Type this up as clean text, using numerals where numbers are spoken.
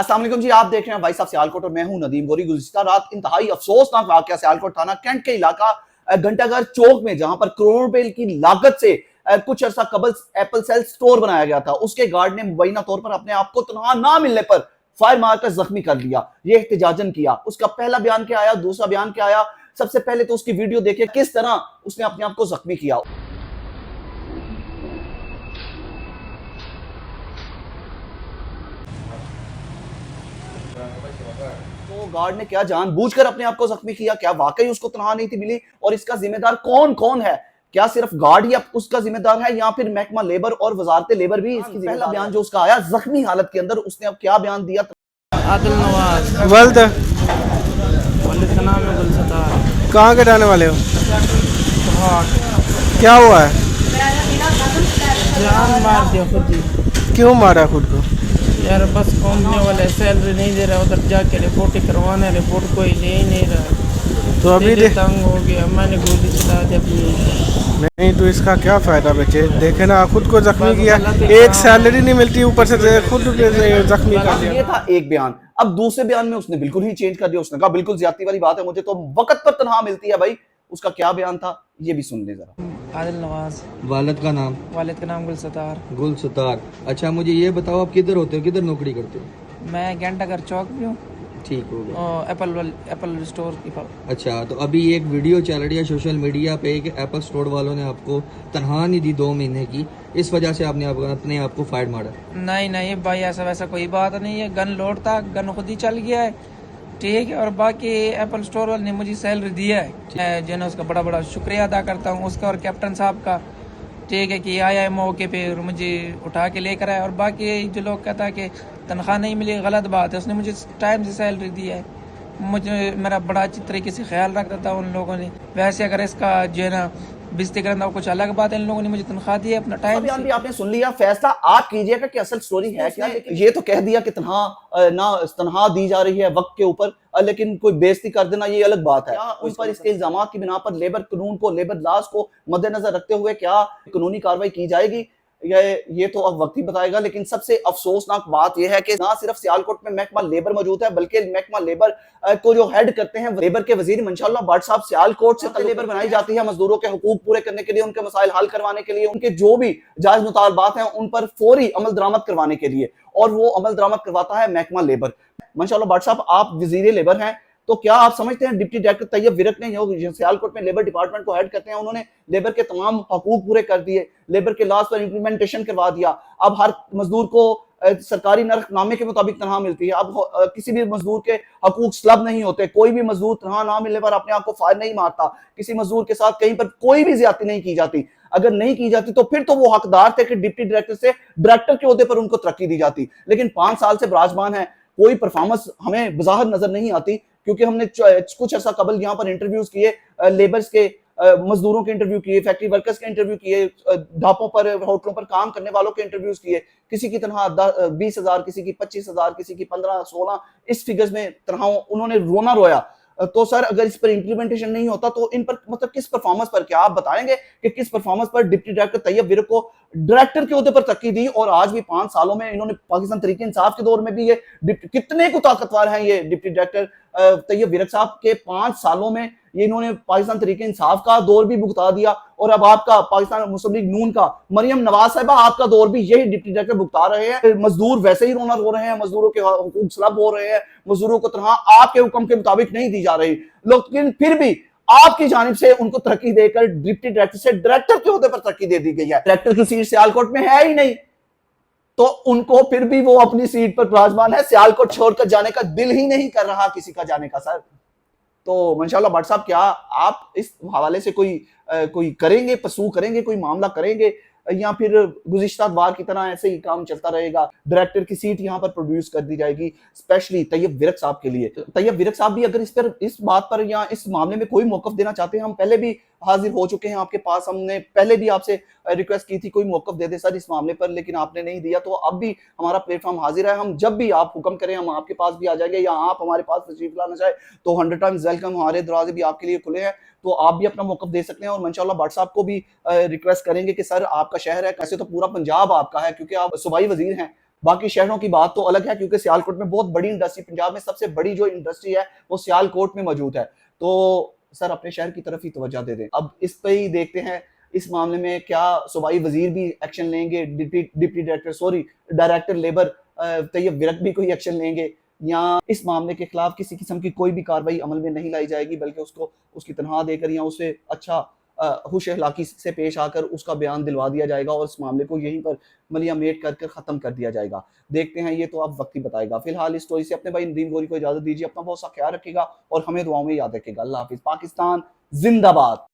अस्सलाम वालेकुम जी, आप देख रहे हैं भाई साहब सियालकोट और मैं हूं नदीम गोरी। गुज़िश्ता रात इंतहाई अफसोसनाक वाकया सियालकोट थाना कैंट के इलाका घंटाघर चौक में, जहां पर करोड़ों रुपए की लागत से कुछ अर्सा कबल एप्पल सेल स्टोर बनाया गया था, उसके गार्ड ने मुबैना तौर पर अपने आप को तनहा ना मिलने पर फायर मारकर जख्मी कर लिया। ये एहतजाजन किया। उसका पहला बयान क्या आया, दूसरा बयान क्या आया, सबसे पहले तो उसकी वीडियो देखे किस तरह उसने अपने आप को जख्मी किया। तो गार्ड ने क्या जानबूझकर अपने आप को जख्मी किया? क्या वाकई उसको तनहा नहीं थी मिली? और इसका जिम्मेदार कौन कौन है? क्या सिर्फ गार्ड ही उसका जिम्मेदार है या फिर महकमा लेबर और वजारत लेबर भी इसकी? पहला बयान जो उसका आया जख्मी हालत के अंदर, उसने अब क्या बयान दिया? आदिल नवाज। वल्द वालिद का नाम है गुलसतार। कहाँ के रहने वाले हो? हाँ, क्या हुआ है? जान मार दिया खुद ही। क्यों मारा खुद को? यार बस कंपनी वाले सैलरी नहीं दे रहा, उधर जाके रिपोर्ट करवाना, रिपोर्ट कोई ले ही नहीं रहा। तो अभी दिल तंग हो गया, मैंने गोली चला दी अपनी। नहीं तो इसका क्या फायदा बचे? देखे ना, खुद को जख्मी किया, एक सैलरी नहीं मिलती, ऊपर से खुद जख्मी कर दिया। ये था एक बयान। अब दूसरे बयान में उसने बिल्कुल ही चेंज कर दिया। उसने कहा बिल्कुल ज्यादती वाली बात है, मुझे तो वक्त पर तनहा मिलती है। भाई उसका क्या बयान था ये भी सुन ले जरा। आदिल नवाज। वालिद का नाम? वालिद का नाम गुलसतार। गुलसतार। अच्छा, मुझे ये बताओ आप किधर होते हो, किधर नौकरी करते हो? मैं घंटाघर चौक में हूँ, ठीक हो गया। एप्पल स्टोर की पास। अच्छा, तो अभी एक वीडियो चल रही है सोशल मीडिया पे कि एप्पल स्टोर वालों ने आपको तनख्वाह नहीं दी 2 महीने की, इस वजह से आपने अपने आप को फायर मारा। नहीं नहीं भाई, ऐसा वैसा कोई बात नहीं है। गन लोड था, गन खुद ही चल गया है, ठीक है। और बाकी एप्पल स्टोर वाले ने मुझे सैलरी दिया है, मैं जो है उसका बड़ा बड़ा शुक्रिया अदा करता हूँ, उसका और कैप्टन साहब का, ठीक है, कि आया है मौके पे और मुझे उठा के लेकर आया। और बाकी जो लोग कहता है कि तनख्वाह नहीं मिली, गलत बात है। उसने मुझे टाइम से सैलरी दी है, मुझे मेरा बड़ा अच्छी तरीके से ख्याल रखता था उन लोगों ने। वैसे अगर इसका जो है ना बेइज्जती करना कुछ अलग बात है, इन लोगों ने मुझे तनख्वाह दी है अपना टाइम। बयान भी आपने सुन लिया, फैसला आप कीजिएगा कि असल स्टोरी है क्या। लेकिन ये तो कह दिया कि तनख्वाह दी जा रही है वक्त के ऊपर, लेकिन कोई बेइज्जती कर देना ये अलग बात है। क्या उस पर इसके इल्जामात की बिना पर लेबर कानून को, लेबर लॉज को मद्देनजर रखते हुए क्या कानूनी कार्रवाई की जाएगी, ये तो अब वक्त ही बताएगा। लेकिन सबसे अफसोसनाक बात यह है कि ना सिर्फ सियालकोट में महकमा लेबर मौजूद है, बल्कि महकमा लेबर को जो हेड करते हैं लेबर के वजीर मंशाअल्लाह भट्ट साहब, सियालकोट से लेबर बनाई जाती है मजदूरों के हुकूक पूरे करने के लिए, उनके मसाइल हल करवाने के लिए, उनके जो भी जायज मुतालबात हैं उन पर फौरी अमल दरामद करवाने के लिए, और वो अमल दरामद करवाता है महकमा लेबर। मंशाअल्लाह भट्ट साहब आप वजीर लेबर हैं, तो क्या आप समझते हैं डिप्टी डायरेक्टर तैयब विरक ने, जो सियालकोट में लेबर डिपार्टमेंट को हेड करते हैं, उन्होंने लेबर के तमाम हकूक पूरे कर दिए, लेबर के लॉज पर इंप्लीमेंटेशन करवा दिया। अब हर मजदूर को सरकारी नरखनामे के मुताबिक तनख्वाह मिलती है। अब किसी भी मजदूर के हकूक स्लब नहीं होते। कोई भी मजदूर तनख्वाह ना मिलने पर अपने आप को फायर नहीं मारता। किसी मजदूर के साथ कहीं पर कोई भी ज्यादती नहीं की जाती। अगर नहीं की जाती तो फिर तो वो हकदार थे कि डिप्टी डायरेक्टर से डायरेक्टर के ओहदे पर उनको तरक्की दी जाती। लेकिन 5 साल से विराजमान है, कोई परफॉर्मेंस हमें बाहर नजर नहीं आती, क्योंकि हमने कुछ अर्सा कबल यहाँ पर इंटरव्यूज किए, लेबर्स के, मजदूरों के इंटरव्यू किए, फैक्ट्री वर्कर्स के इंटरव्यू किए, ढाबों पर, होटलों पर काम करने वालों के इंटरव्यूज किए। किसी की तनख्वाह 20,000, किसी की 25,000, किसी की 15-16, इस फिगर्स में तनख्वाह, उन्होंने रोना रोया। तो सर अगर इस पर इंप्लीमेंटेशन नहीं होता तो इन पर मतलब किस परफॉर्मेंस पर, क्या आप बताएंगे कि किस परफॉर्मेंस पर डिप्टी डायरेक्टर तैयब विरक को डायरेक्टर के ओहदे पर तरक्की दी? और आज भी 5 सालों में इन्होंने पाकिस्तान तहरीक इंसाफ के दौर में भी ये कितने को ताकतवर हैं ये डिप्टी डायरेक्टर तैयब विरक साहब के 5 सालों में ये इन्होंने पाकिस्तान तहरीक इंसाफ का दौर भी भुगता दिया, और अब आपका पाकिस्तान मुस्लिम लीग नून का मरियम नवाज साहिबा आपका दौर भी यही डिप्टी डायरेक्टर भुगता रहे हैं। मजदूर वैसे ही रोना रो रहे हैं, मजदूरों के हुकूक स्लब हो रहे हैं, मजदूरों को तनख्वाह आपके हुक्म के मुताबिक नहीं दी जा रही, लेकिन फिर भी आपकी जानिब से उनको तरक्की देकर डिप्टी डायरेक्टर से डायरेक्टर के ओहदे पर तरक्की दे दी गई है। डायरेक्टर की सीट सियालकोट में है ही नहीं, तो उनको फिर भी वो अपनी सीट पर विराजमान है। सियालकोट छोड़कर जाने का दिल ही नहीं कर रहा किसी का जाने का। सर तो मंशाअल्लाह भट्ट साहब, क्या आप इस हवाले से कोई करेंगे, पसू करेंगे, कोई मामला करेंगे, या फिर गुज़िश्ता बार की तरह ऐसे ही काम चलता रहेगा? डायरेक्टर की सीट यहाँ पर प्रोड्यूस कर दी जाएगी स्पेशली तैयब विरक साहब के लिए। तैयब विरक साहब भी अगर इस बात पर या इस मामले में कोई मौक़िफ़ देना चाहते हैं, हम पहले भी हाजिर हो चुके हैं आपके पास, हमने पहले भी आपसे रिक्वेस्ट की थी कोई मौक़िफ़ दे दे सर इस मामले पर, लेकिन आपने नहीं दिया। तो अब भी हमारा प्लेटफॉर्म हाजिर है, हम जब भी आप हुक्म करें हम आपके पास भी आ जाएंगे, या आप हमारे पास तशरीफ लाना चाहे तो 100 टाइम्स वेलकम, हमारे दरवाजे भी आपके लिए खुले हैं। तो आप भी अपना मौक़िफ़ दे सकते हैं, और मंशाअल्लाह भट्ट साहब को भी रिक्वेस्ट करेंगे कि सर आपका शहर है, कैसे तो पूरा पंजाब आपका है, क्योंकि आप सूबाई वजीर हैं, बाकी शहरों की बात तो अलग है, क्योंकि सियालकोट में बहुत बड़ी इंडस्ट्री, पंजाब में सबसे बड़ी जो इंडस्ट्री है वो सियालकोट में मौजूद है। तो सर अपने शहर की तरफ ही तवज्जो दे दें। अब इस पे ही देखते हैं इस मामले में क्या सूबाई वजीर भी एक्शन लेंगे, डायरेक्टर लेबर तैयब विरक भी कोई एक्शन लेंगे, या इस मामले के खिलाफ किसी किस्म की कोई भी कार्रवाई अमल में नहीं लाई जाएगी, बल्कि उसको उसकी तनख्वाह देकर या उसे अच्छा होश अखलाकी से पेश आकर उसका बयान दिलवा दिया जाएगा और इस मामले को यहीं पर मलिया मेट कर खत्म कर दिया जाएगा। देखते हैं, ये तो अब वक्त ही बताएगा। फिलहाल इस स्टोरी से अपने भाई नदीम गोरी को इजाजत दीजिए। अपना बहुत सा ख्याल रखिएगा और हमें दुआओं में याद रखिएगा। अल्लाह हाफिज। पाकिस्तान जिंदाबाद।